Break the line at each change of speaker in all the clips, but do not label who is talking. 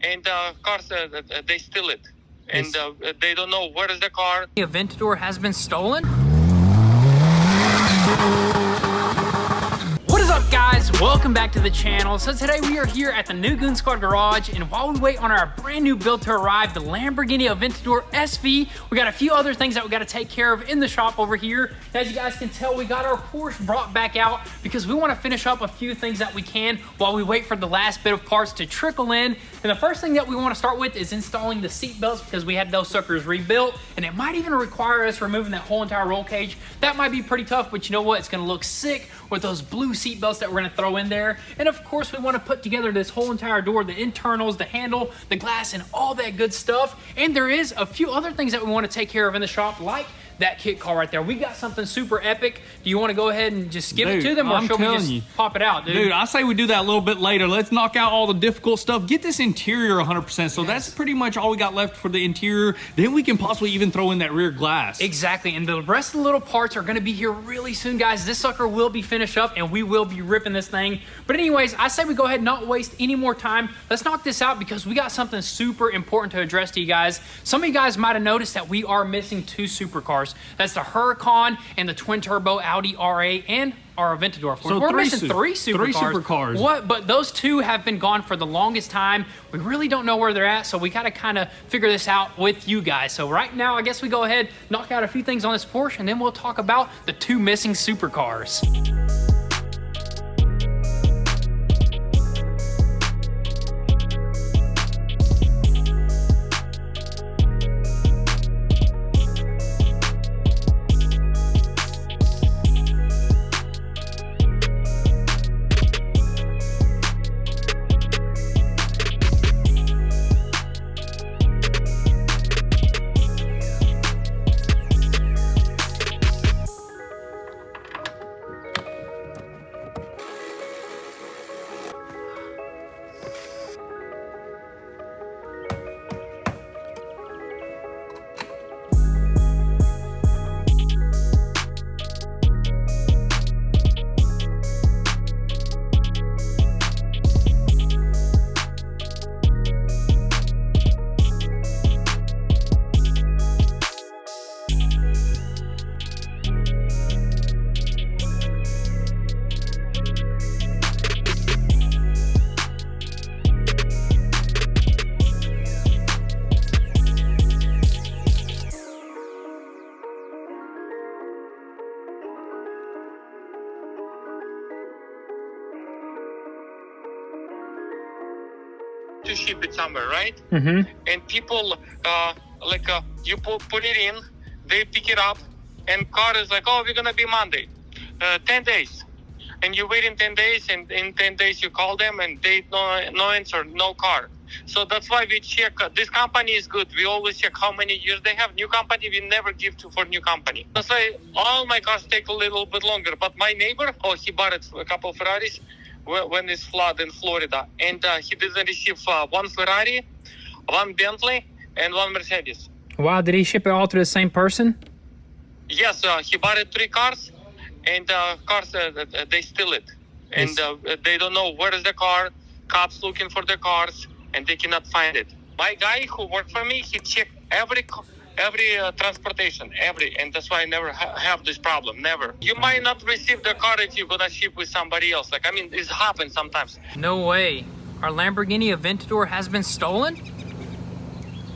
and cars, they steal it. And they don't know where is the car.
The Aventador has been stolen? What is up, guys? Welcome back to the channel. So today we are here at the new Goon Squad garage, and while we wait on our brand new build to arrive, the Lamborghini Aventador SV, we got a few other things that we got to take care of in the shop over here. As you guys can tell, we got our Porsche brought back out because we want to finish up a few things that we can while we wait for the last bit of parts to trickle in. And the first thing that we want to start with is installing the seat belts, because we had those suckers rebuilt, and it might even require us removing that whole entire roll cage. That might be pretty tough, but you know what? It's going to look sick with those blue seat belts that we're going to throw in there. And of course, we want to put together this whole entire door, the internals, the handle, the glass, and all that good stuff. And there is a few other things that we want to take care of in the shop, like that kit car right there. We got something super epic. Do you want to go ahead and just give it to them, or should we just pop it out, dude?
Dude, I say we do that a little bit later. Let's knock out all the difficult stuff. Get this interior 100%. So that's pretty much all we got left for the interior. Then we can possibly even throw in that rear glass.
Exactly, and the rest of the little parts are gonna be here really soon, guys. This sucker will be finished up, and we will be ripping this thing. But anyways, I say we go ahead and not waste any more time. Let's knock this out, because we got something super important to address to you guys. Some of you guys might have noticed that we are missing two supercars. That's the Huracan and the twin-turbo Audi R8 and our Aventador.
So
we're missing three supercars. What? But those two have been gone for the longest time. We really don't know where they're at, so we gotta kind of figure this out with you guys. So right now, I guess we go ahead, knock out a few things on this Porsche, and then we'll talk about the two missing supercars.
To ship it somewhere, right?
Mm-hmm.
And people you put it in, they pick it up, and car is like, oh, we're gonna be Monday, 10 days, and you wait in 10 days, and in 10 days you call them, and they no answer, no car. So that's why we check. This company is good. We always check how many years they have. New company, we never give to for new company. That's why all my cars take a little bit longer. But my neighbor, he bought a couple Ferraris when it's flood in Florida, and he didn't receive one Ferrari, one Bentley, and one Mercedes.
Wow, did he ship it all to the same person?
Yes, he bought 3 cars, and cars, they steal it. And they don't know where is the car, cops looking for the cars, and they cannot find it. My guy who worked for me, he checked every transportation, and that's why I never have this problem, never. You might not receive the car if you're gonna ship with somebody else. Like, I mean, this happens sometimes.
No way. Our Lamborghini Aventador has been stolen?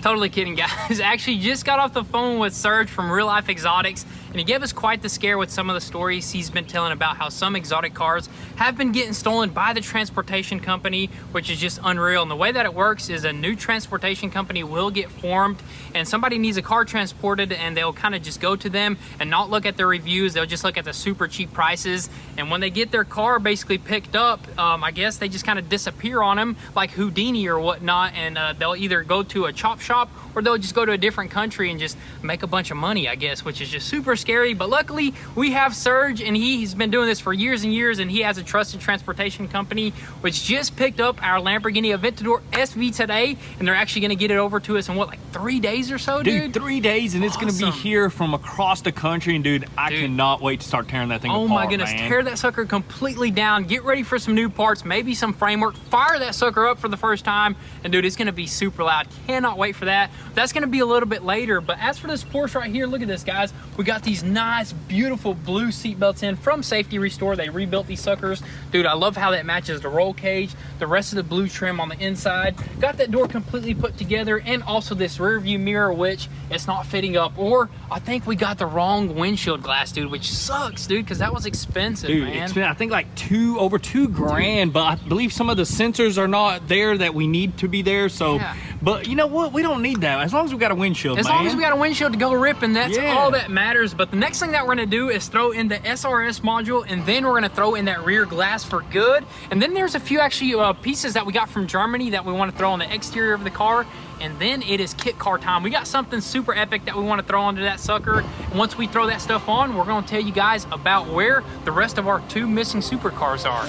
Totally kidding, guys. Actually just got off the phone with Serge from Real Life Exotics, and he gave us quite the scare with some of the stories he's been telling about how some exotic cars have been getting stolen by the transportation company, which is just unreal. And the way that it works is a new transportation company will get formed, and somebody needs a car transported, and they'll kind of just go to them and not look at their reviews. They'll just look at the super cheap prices, and when they get their car basically picked up, I guess they just kind of disappear on them like Houdini or whatnot, and they'll either go to a chop shop or they'll just go to a different country and just make a bunch of money, I guess, which is just super scary, but luckily we have Serge, and he's been doing this for years and years, and he has a trusted transportation company which just picked up our Lamborghini Aventador SV today, and they're actually gonna get it over to us in what, like 3 days or so, dude?
3 days, and it's gonna be here from across the country, and dude, I cannot wait to start tearing that thing apart,
my goodness,
man.
tear that sucker completely down, get ready for some new parts, maybe some framework, fire that sucker up for the first time, and dude, it's gonna be super loud. Cannot wait for that. That's gonna be a little bit later, but as for this Porsche right here, look at this, guys. We got these nice, beautiful blue seat belts in from Safety Restore. They rebuilt these suckers. Dude, I love how that matches the roll cage, the rest of the blue trim on the inside. Got that door completely put together, and also this rear view mirror, which it's not fitting up, or I think we got the wrong windshield glass, dude, which sucks, dude, because that was expensive,
dude,
man.
I think like over two grand, but I believe some of the sensors are not there that we need to be there, so
yeah.
But you know what, we don't need that as long as we got a windshield,
as long as we got a windshield to go ripping, that's all that matters. But the next thing that we're gonna do is throw in the SRS module, and then we're gonna throw in that rear glass for good. And then there's a few actually pieces that we got from Germany that we want to throw on the exterior of the car. And then it is kit car time. We got something super epic that we want to throw onto that sucker. And once we throw that stuff on, we're gonna tell you guys about where the rest of our 2 missing supercars are.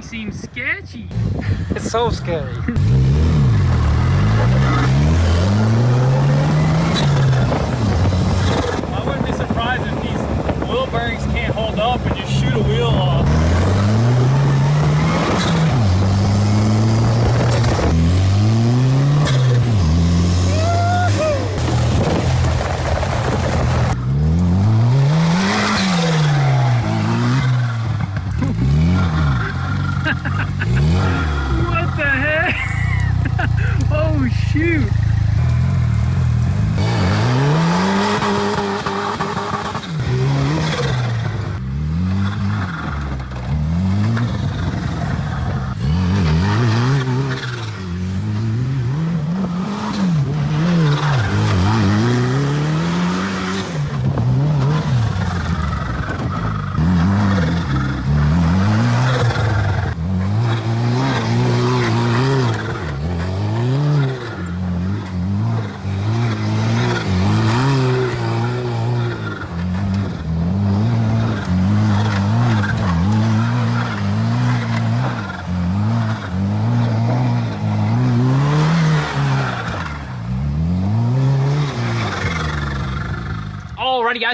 Seems sketchy.
It's so scary.
I wouldn't be surprised if these wheel bearings can't hold up and just shoot a wheel off.
What the heck? Oh shoot.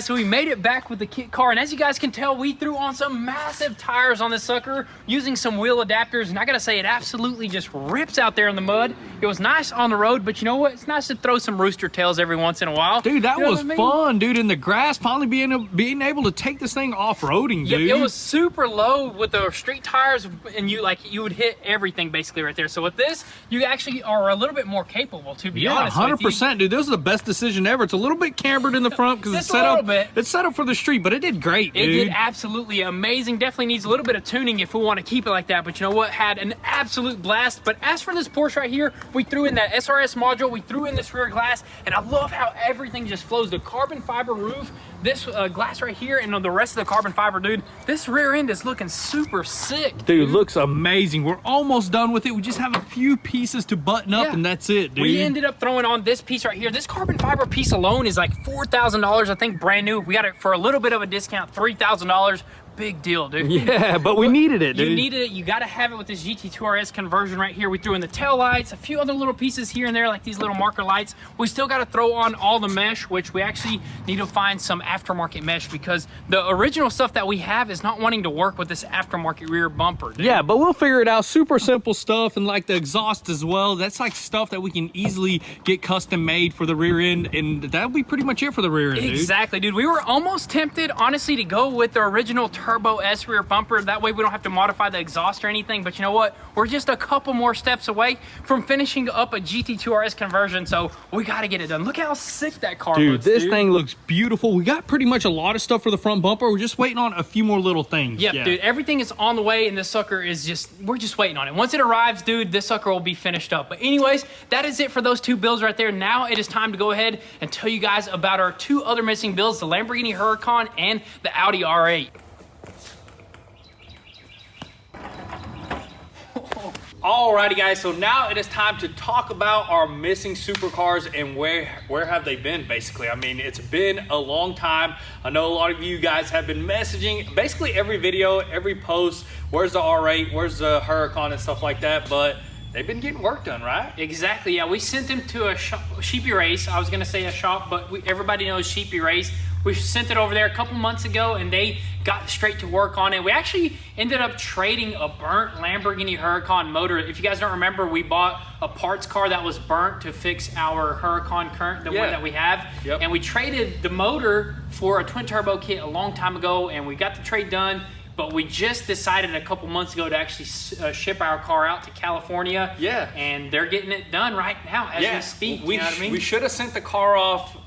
guys, so we made it back with the kit car, and as you guys can tell, we threw on some massive tires on this sucker using some wheel adapters, and I gotta say, it absolutely just rips out there in the mud. It was nice on the road, but you know what? It's nice to throw some rooster tails every once in a while.
Dude, that was
what I mean?
fun, dude. In the grass, finally being able to take this thing off-roading, dude.
Yep, it was super low with the street tires, and you would hit everything basically right there. So with this, you actually are a little bit more capable, to be honest.
100%, dude. This was the best decision ever. It's a little bit cambered in the front because it's set up for the street, but it did great, dude.
It did absolutely amazing. Definitely needs a little bit of tuning if we want to keep it like that. But you know what? Had an absolute blast. But as for this Porsche right here, we threw in that SRS module, we threw in this rear glass, and I love how everything just flows. The carbon fiber roof, this glass right here, and the rest of the carbon fiber, dude. This rear end is looking super sick,
dude. Looks amazing. We're almost done with it. We just have a few pieces to button up, and that's it, dude.
We ended up throwing on this piece right here. This carbon fiber piece alone is like $4,000, I think, brand new. We got it for a little bit of a discount, $3,000. Big deal, dude.
Yeah, but we needed it, dude.
You needed it. You got to have it with this GT2RS conversion right here. We threw in the tail lights, a few other little pieces here and there, like these little marker lights. We still got to throw on all the mesh, which we actually need to find some aftermarket mesh because the original stuff that we have is not wanting to work with this aftermarket rear bumper, dude.
Yeah, but we'll figure it out. Super simple stuff, and like the exhaust as well. That's like stuff that we can easily get custom made for the rear end, and that'll be pretty much it for the rear end, dude.
Exactly, dude. We were almost tempted, honestly, to go with the original Turbo S rear bumper. That way we don't have to modify the exhaust or anything. But you know what? We're just a couple more steps away from finishing up a GT2RS conversion, so we got to get it done. Look how sick that car looks,
dude. This thing looks beautiful. We got pretty much a lot of stuff for the front bumper. We're just waiting on a few more little things.
Yep, dude. Everything is on the way, and this sucker is we're just waiting on it. Once it arrives, dude, this sucker will be finished up. But anyways, that is it for those two builds right there. Now it is time to go ahead and tell you guys about our two other missing builds, the Lamborghini Huracan and the Audi R8. Alrighty guys, so now it is time to talk about our missing supercars and where have they been, basically. I mean, it's been a long time. I know a lot of you guys have been messaging basically every video, every post, where's the R8, where's the Huracan and stuff like that, but they've been getting work done, right? Exactly, yeah. We sent them to a Sheepy Race. I was gonna say a shop, but everybody knows Sheepy Race. We sent it over there a couple months ago, and they got straight to work on it. We actually ended up trading a burnt Lamborghini Huracan motor. If you guys don't remember, we bought a parts car that was burnt to fix our Huracan current, the one that we have. Yep. And we traded the motor for a twin turbo kit a long time ago, and we got the trade done. But we just decided a couple months ago to actually ship our car out to California. Yeah. And they're getting it done right now as we speak. You know what I mean? We should have sent the car off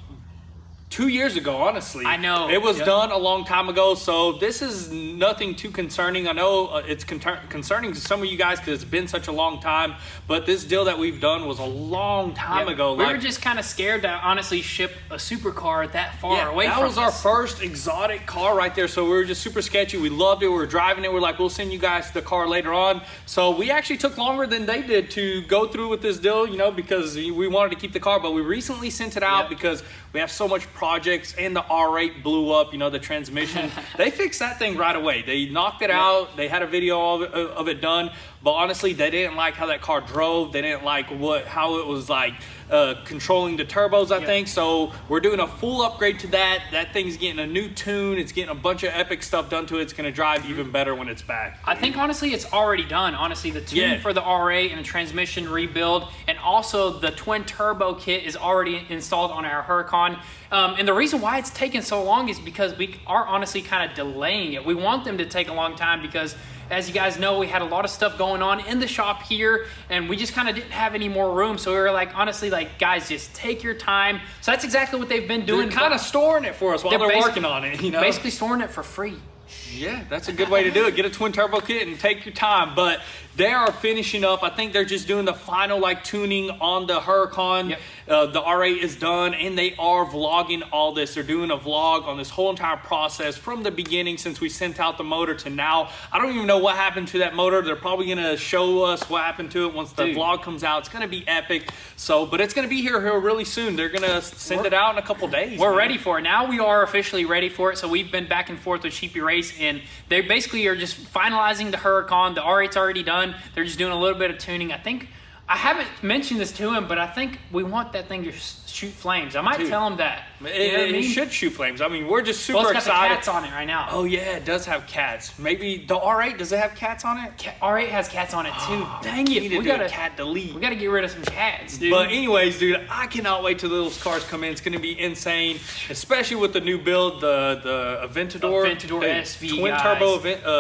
2 years ago, honestly. I know. It was done a long time ago, so this is nothing too concerning. I know it's concerning to some of you guys because it's been such a long time, but this deal that we've done was a long time ago. We were just kind of scared to honestly ship a supercar that far away from us. That was our first exotic car right there, so we were just super sketchy. We loved it. We were driving it. We're like, we'll send you guys the car later on. So we actually took longer than they did to go through with this deal, you know, because we wanted to keep the car, but we recently sent it out because we have so much projects, and the R8 blew up, you know, the transmission. They fixed that thing right away. They knocked it out. They had a video of it done, but honestly, they didn't like how that car drove. They didn't like how it was like controlling the turbos, I think. So we're doing a full upgrade to that. That thing's getting a new tune. It's getting a bunch of epic stuff done to it. It's gonna drive even better when it's back. I think honestly, it's already done. Honestly, the tune for the R8 and the transmission rebuild, and also the twin turbo kit is already installed on our Huracan. And the reason why it's taking so long is because we are honestly kind of delaying it. We want them to take a long time because, as you guys know, we had a lot of stuff going on in the shop here, and we just kind of didn't have any more room. So we were like, honestly, like, guys, just take your time. So that's exactly what they've been doing. They're kind of storing it for us while they're working on it, you know? Basically storing it for free. Yeah, that's a good way to do it. Get a twin turbo kit and take your time. But they are finishing up. I think they're just doing the final like tuning on the Huracan. The R8 is done, and they are vlogging all this. They're doing a vlog on this whole entire process from the beginning since we sent out the motor to now. I don't even know what happened to that motor. They're probably gonna show us what happened to it once the vlog comes out. It's gonna be epic. So, but it's gonna be here really soon. They're gonna send it out in a couple days. We're ready for it. Now we are officially ready for it. So we've been back and forth with Sheepy Race, and they basically are just finalizing the Huracan. The R8's already done. They're just doing a little bit of tuning. I think I haven't mentioned this to him, but I think we want that thing to shoot flames. I might
Dude,
tell them that.
It should shoot flames. I mean, we're just super
Well, it's got
excited.
the cats on it right now.
Oh yeah, it does have cats. Maybe the R8, does it have cats on it?
R8 has cats on it too. Dang it,
We gotta cat delete.
We gotta get rid of some cats, dude.
But anyways, dude, I cannot wait till those cars come in. It's gonna be insane, especially with the new build, the Aventador
SV,
twin
guys.
turbo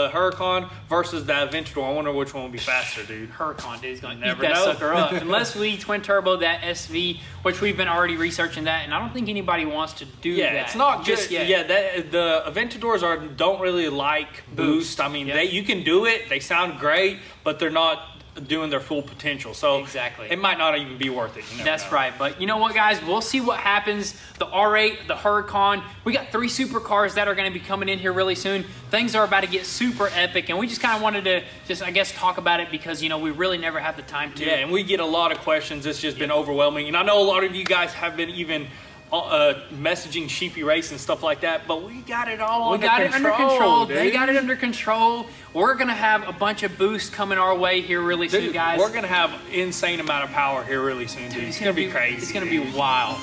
Huracan versus the Aventador. I wonder which one will be faster, dude.
Huracan, dude, is gonna
Never
eat that
know.
sucker up. Unless we twin turbo that SV, which we've been already researching that, and I don't think anybody wants to do that.
Yeah, it's not
just
just
yet.
Yeah, the Aventadors don't really like boost. I mean,
Yep.
you can do it. They sound great, but they're not doing their full potential. So
Exactly.
it might not even be worth it. You never
That's
know.
right. But you know what, guys? We'll see what happens. The R8, the Huracan. We got 3 supercars that are going to be coming in here really soon. Things are about to get super epic, and we just kind of wanted to I guess, talk about it because, you know, we really never have the time to.
Yeah, and we get a lot of questions. It's just been overwhelming. And I know a lot of you guys have been even messaging Sheepy Race and stuff like that, but we got it all under control.
They got it under control. We're going to have a bunch of boosts coming our way here really soon,
Dude,
guys.
we're going to have insane amount of power here really soon, dude. It's going to be crazy.
It's going to be wild.